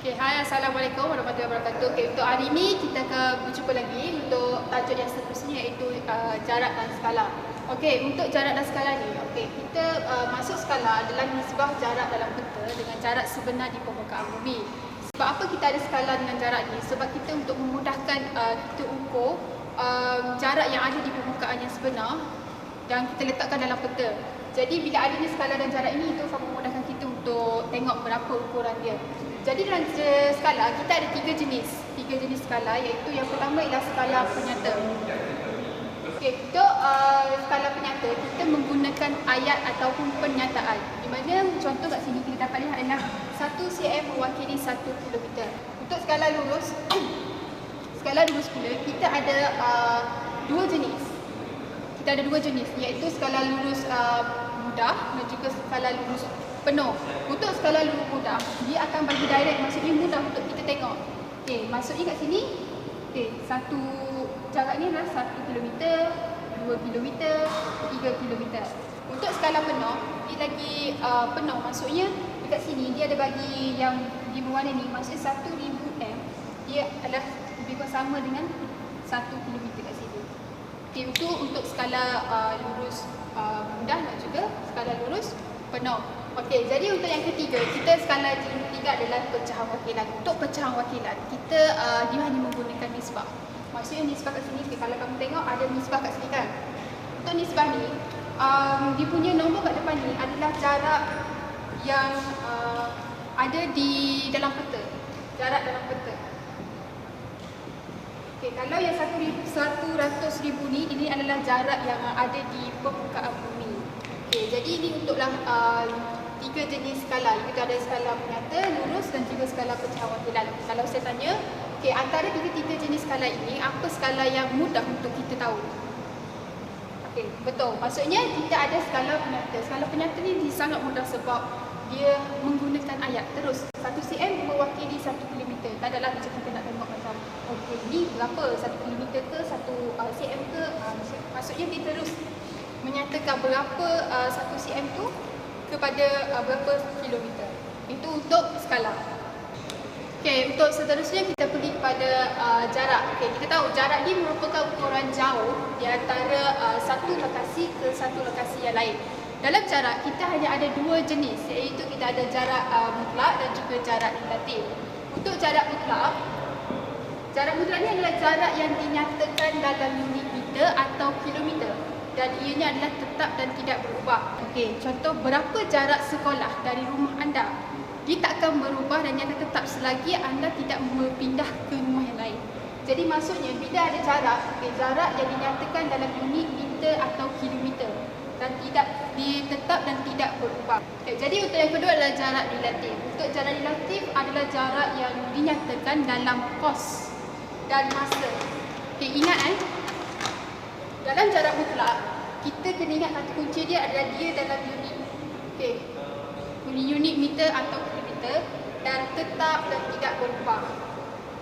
Okay, hai, Assalamualaikum warahmatullahi wabarakatuh. Okay, untuk hari ini kita akan berjumpa lagi untuk tajuk yang seterusnya iaitu jarak dan skala. Okay, untuk jarak dan skala ni, okay, kita masuk skala adalah nisbah jarak dalam peta dengan jarak sebenar di permukaan bumi. Sebab apa kita ada skala dengan jarak ni? Sebab kita untuk memudahkan kita ukur jarak yang ada di permukaan yang sebenar dan kita letakkan dalam peta. Jadi bila adanya skala dan jarak ini, itu akan memudahkan kita untuk tengok berapa ukuran dia. Jadi dalam skala kita ada tiga jenis skala, iaitu yang pertama ialah skala penyata. Okey, untuk skala penyata kita menggunakan ayat ataupun pernyataan. Di mana contoh kat sini kita dapat lihat adalah 1 cm mewakili 1 kilometer. Untuk skala lurus pula kita ada dua jenis. Kita ada dua jenis, iaitu skala lurus mudah dan juga skala lurus penuh. Untuk skala lurus mudah, dia akan bagi direct, maksudnya mudah untuk kita tengok. Okey, maksudnya kat sini, satu jarak ni adalah 1 km, 2 km, 3 km. Untuk skala penuh, dia lagi penuh, maksudnya dekat sini dia ada bagi yang di berwarna ni, maksudnya 1000 m, dia adalah lebih kurang sama dengan 1 km kat sini. Okey, itu untuk skala lurus mudah dan juga skala lurus penuh. Okey, jadi untuk yang ketiga, skala yang ketiga adalah pecahan wakilan. Untuk pecahan wakilan, kita dia hanya menggunakan nisbah. Maksudnya nisbah kat sini, kalau kamu tengok ada nisbah kat sini kan. Untuk nisbah ni, dia punya nombor kat depan ni adalah jarak yang ada di dalam peta. Jarak dalam peta. Okey, kalau yang 100,000 ni, ini adalah jarak yang ada di permukaan bumi. Okey, jadi ini untuklah tiga jenis skala. Kita ada skala penyata, lurus dan juga skala pecahan wakilan. Kalau saya tanya, okey, antara tiga jenis skala ini, apa skala yang mudah untuk kita tahu? Okey, betul. Maksudnya kita ada skala penyata. Skala penyata ni sangat mudah sebab dia menggunakan ayat. Terus 1 cm mewakili 1 km. Tak adalah macam kita nak tengok macam okey, ni berapa? 1 km ke 1 cm ke? Maksudnya dia terus menyatakan berapa 1 cm tu kepada berapa kilometer. Itu untuk skala. Okey, untuk seterusnya kita pergi kepada jarak. Okey, kita tahu jarak ni merupakan ukuran jauh di antara satu lokasi ke satu lokasi yang lain. Dalam jarak kita hanya ada dua jenis, iaitu kita ada jarak mutlak dan juga jarak relatif. Untuk jarak mutlak ni adalah jarak yang dinyatakan dalam unit meter atau kilometer dan ianya adalah tetap dan tidak berubah. Okey, contoh berapa jarak sekolah dari rumah anda? Dia tak akan berubah dan dia akan tetap selagi anda tidak berpindah ke rumah yang lain. Jadi maksudnya bila ada jarak, jarak yang dinyatakan dalam unit meter atau kilometer dan tidak tetap dan tidak berubah. Okay, jadi untuk yang kedua adalah jarak relatif. Untuk jarak relatif adalah jarak yang dinyatakan dalam kos dan masa. Okay, ingat dalam jarak mutlak, kita kena ingat satu kunci dia adalah dia dalam unit. Okey. Unit meter atau kilometer dan tetap dan tidak berubah.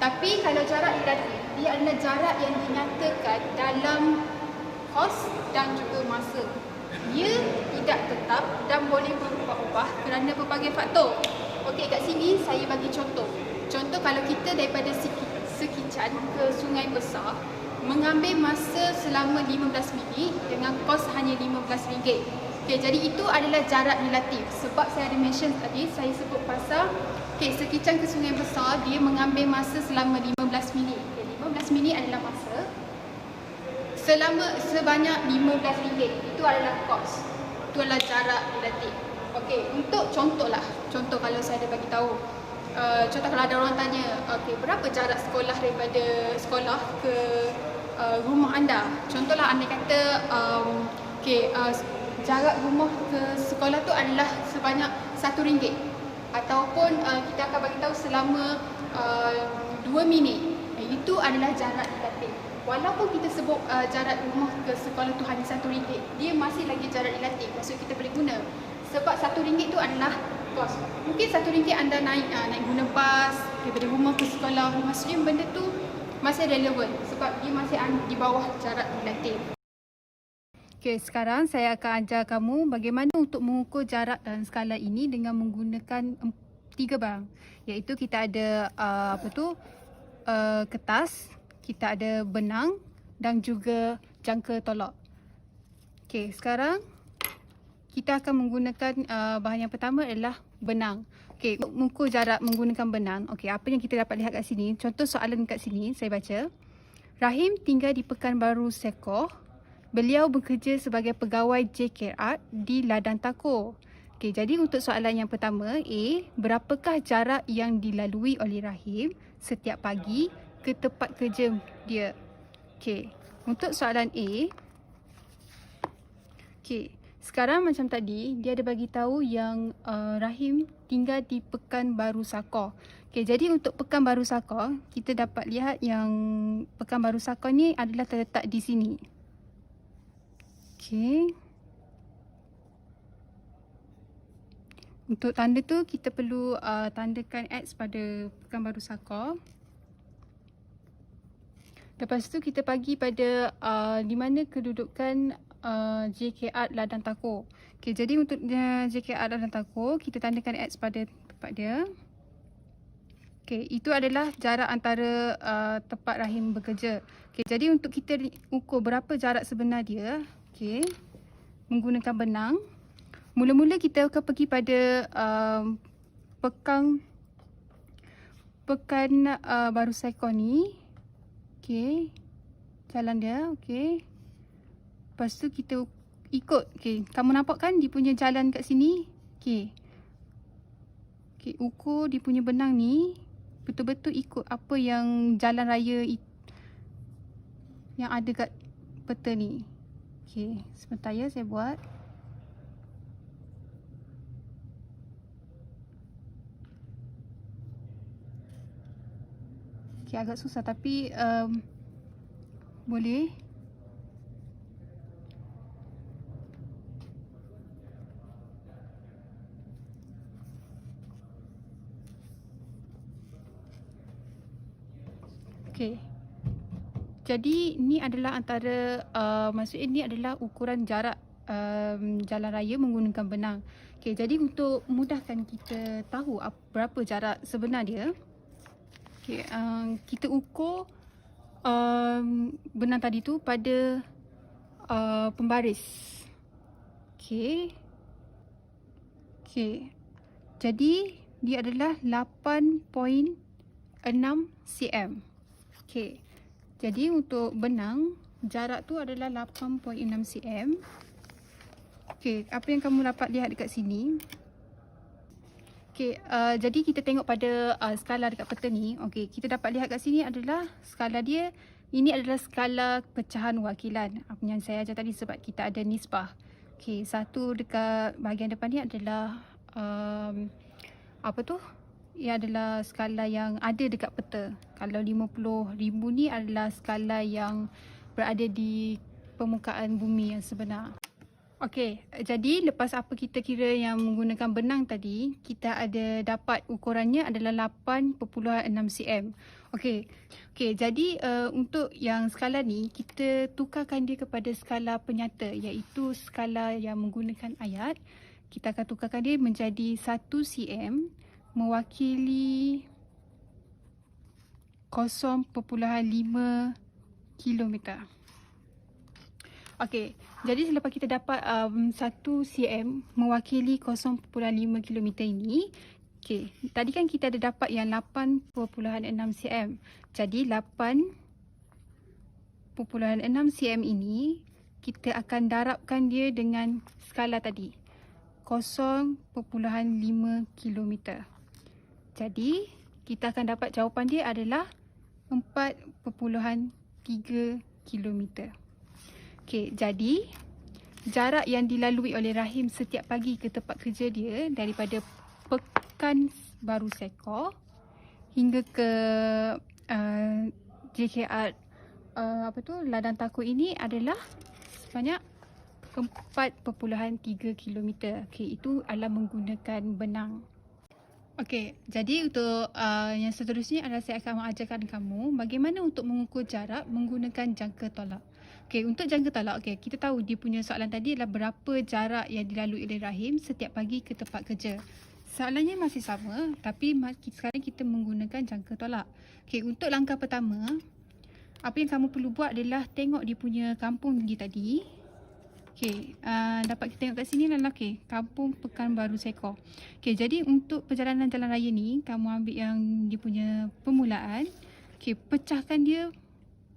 Tapi kalau jarak relatif, dia adalah jarak yang dinyatakan dalam kos dan juga masa. Dia tidak tetap dan boleh berubah-ubah kerana berbagai faktor. Okey, kat sini saya bagi contoh. Contoh kalau kita daripada Sekican ke Sungai Besar, mengambil masa selama 15 minit dengan kos hanya RM15. Okey, jadi itu adalah jarak relatif. Sebab saya ada mention tadi, saya sebut pasal Sekican ke Sungai Besar, dia mengambil masa selama 15 minit. Okay, 15 minit adalah masa sebanyak RM15. Itu adalah kos. Itu adalah jarak relatif. Okey, untuk contoh kalau saya ada bagi tahu. Contoh kalau ada orang tanya, berapa jarak sekolah daripada sekolah ke rumah anda? Contohlah anda kata jarak rumah ke sekolah tu adalah sebanyak RM1 ataupun kita akan bagi tahu selama 2 minit. Itu adalah jarak relatif. Walaupun kita sebut jarak rumah ke sekolah tu hanya RM1, dia masih lagi jarak relatif. Maksud kita boleh guna. Sebab RM1 tu adalah kos. Mungkin RM1 anda naik guna bas daripada rumah ke sekolah. Maksudnya benda tu masih relevan sebab dia masih di bawah jarak relatif. Okey, sekarang saya akan ajar kamu bagaimana untuk mengukur jarak dan skala ini dengan menggunakan 3 barang. Iaitu kita ada kertas, kita ada benang dan juga jangka tolak. Okey, sekarang kita akan menggunakan bahan yang pertama adalah benang. Okey, untuk mengukur jarak menggunakan benang. Okey, apa yang kita dapat lihat kat sini? Contoh soalan kat sini, saya baca. Rahim tinggal di Pekanbaru Sekoh. Beliau bekerja sebagai pegawai JKR di Ladang Tako. Okey, jadi untuk soalan yang pertama, A, berapakah jarak yang dilalui oleh Rahim setiap pagi ke tempat kerja dia? Okey, untuk soalan A, okey, sekarang macam tadi dia ada bagi tahu yang Rahim tinggal di Pekanbaru Sekoh. Okey, jadi untuk Pekanbaru Sekoh, kita dapat lihat yang Pekanbaru Sekoh ni adalah terletak di sini. Okey. Untuk tanda tu kita perlu tandakan X pada Pekanbaru Sekoh. Lepas tu kita bagi pada di mana kedudukan JKR Ladang Tako. Okey, jadi untuk JKR Ladang Tako, kita tandakan X pada tempat dia. Okey, itu adalah jarak antara tempat Rahim bekerja. Okey, jadi untuk kita ukur berapa jarak sebenar dia, okey, menggunakan benang. Mula-mula kita akan pergi pada Pekanbaru Sekoh ni. Okey, jalan dia, okey. Lepas tu kita ikut, okey. Kamu nampak kan dia punya jalan kat sini? Okey. Okey, ukur dia punya benang ni betul-betul ikut apa yang jalan raya yang ada kat peta ni. Okey, sebentar ya saya buat. Okey, agak susah tapi boleh. Okey. Jadi ni adalah antara maksudnya ni adalah ukuran jarak jalan raya menggunakan benang. Okey, jadi untuk mudahkan kita tahu berapa jarak sebenar dia, okey, kita ukur benang tadi tu pada pembaris. Okey. Okey. Jadi dia adalah 8.6 cm. Okey. Jadi untuk benang jarak tu adalah 8.6 cm. Okey, apa yang kamu dapat lihat dekat sini? Okey, jadi kita tengok pada skala dekat peta ni. Okey, kita dapat lihat kat sini adalah skala dia. Ini adalah skala pecahan wakilan. Apa yang saya ajar tadi sebab kita ada nisbah. Okey, satu dekat bahagian depan ni adalah ia adalah skala yang ada dekat peta. Kalau 50,000 ni adalah skala yang berada di permukaan bumi yang sebenar. Okey, jadi lepas apa kita kira yang menggunakan benang tadi, kita ada dapat ukurannya adalah 8.6 cm. Okey. Okey, jadi untuk yang skala ni kita tukarkan dia kepada skala penyata, iaitu skala yang menggunakan ayat. Kita akan tukarkan dia menjadi 1 cm mewakili 0.5 kilometer. Okey, jadi selepas kita dapat 1 cm mewakili 0.5 kilometer ini, okey, tadi kan kita ada dapat yang 8.6 cm. Jadi 8.6 cm ini kita akan darabkan dia dengan skala tadi, 0.5 kilometer. Jadi kita akan dapat jawapan dia adalah 4.3 kilometer. Okey, jadi jarak yang dilalui oleh Rahim setiap pagi ke tempat kerja dia daripada Pekanbaru Sekoh hingga ke JKR Ladang Tako ini adalah sebanyak 4.3 kilometer. Okey, itu adalah menggunakan benang. Okey, jadi untuk yang seterusnya adalah saya akan mengajarkan kamu bagaimana untuk mengukur jarak menggunakan jangka tolak. Okey, untuk jangka tolak, okey, kita tahu dia punya soalan tadi adalah berapa jarak yang dilalui oleh Rahim setiap pagi ke tempat kerja. Soalannya masih sama, tapi sekarang kita menggunakan jangka tolak. Okay, untuk langkah pertama, apa yang kamu perlu buat adalah tengok dia punya kampung tadi. Okay, dapat kita tengok kat sini adalah Kampung Pekanbaru Sekor. Okay, jadi untuk perjalanan jalan raya ni, kamu ambil yang dia punya permulaan. Okay, pecahkan dia.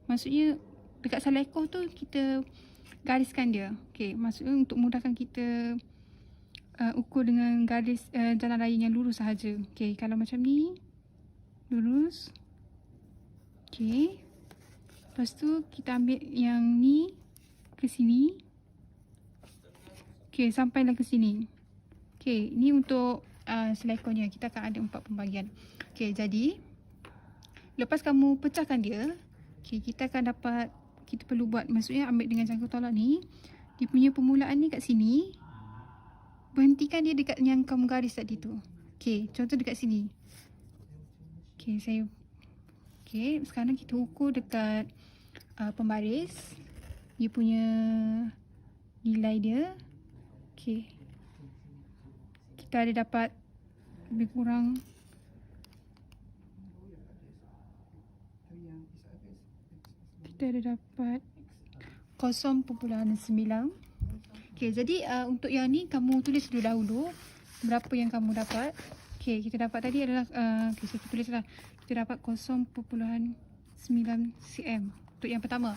Maksudnya dekat selekoh tu kita gariskan dia. Okay, maksudnya untuk mudahkan kita ukur dengan garis jalan raya yang lurus sahaja. Okay, kalau macam ni, lurus. Okay. Lepas tu kita ambil yang ni ke sini. Okay, sampailah ke sini. Okay, ni untuk selekohnya. Kita akan ada 4 pembagian. Okay, jadi lepas kamu pecahkan dia, okay, kita akan dapat, kita perlu buat, maksudnya ambil dengan jangka tolak ni. Dia punya permulaan ni kat sini. Berhentikan dia dekat yang kamu garis tadi tu. Okay, contoh dekat sini. Okay, sekarang kita ukur dekat pembaris. Dia punya nilai dia. Okay. Kita ada dapat lebih kurang kita ada dapat 0.9. Okay, jadi untuk yang ni kamu tulis dulu dahulu berapa yang kamu dapat. Okay, kita dapat tadi adalah okay, so kita tulislah. Kita dapat 0.9 cm untuk yang pertama.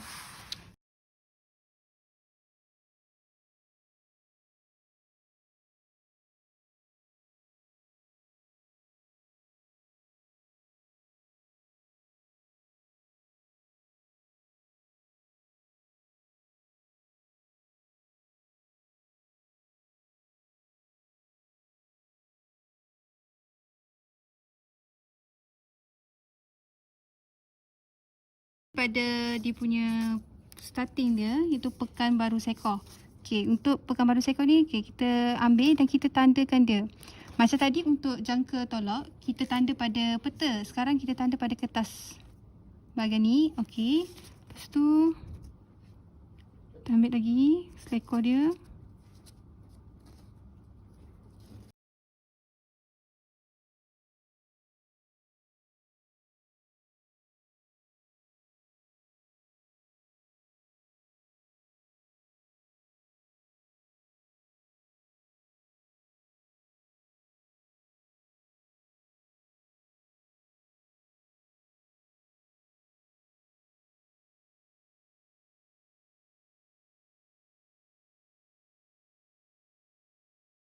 Pada dia punya starting dia, itu Pekanbaru Sekor. Okay, untuk Pekanbaru Sekor ni, okay, kita ambil dan kita tandakan dia. Macam tadi untuk jangka tolak, kita tanda pada peta. Sekarang kita tanda pada kertas bahagian ni. Okay. Lepas tu kita ambil lagi selekor dia.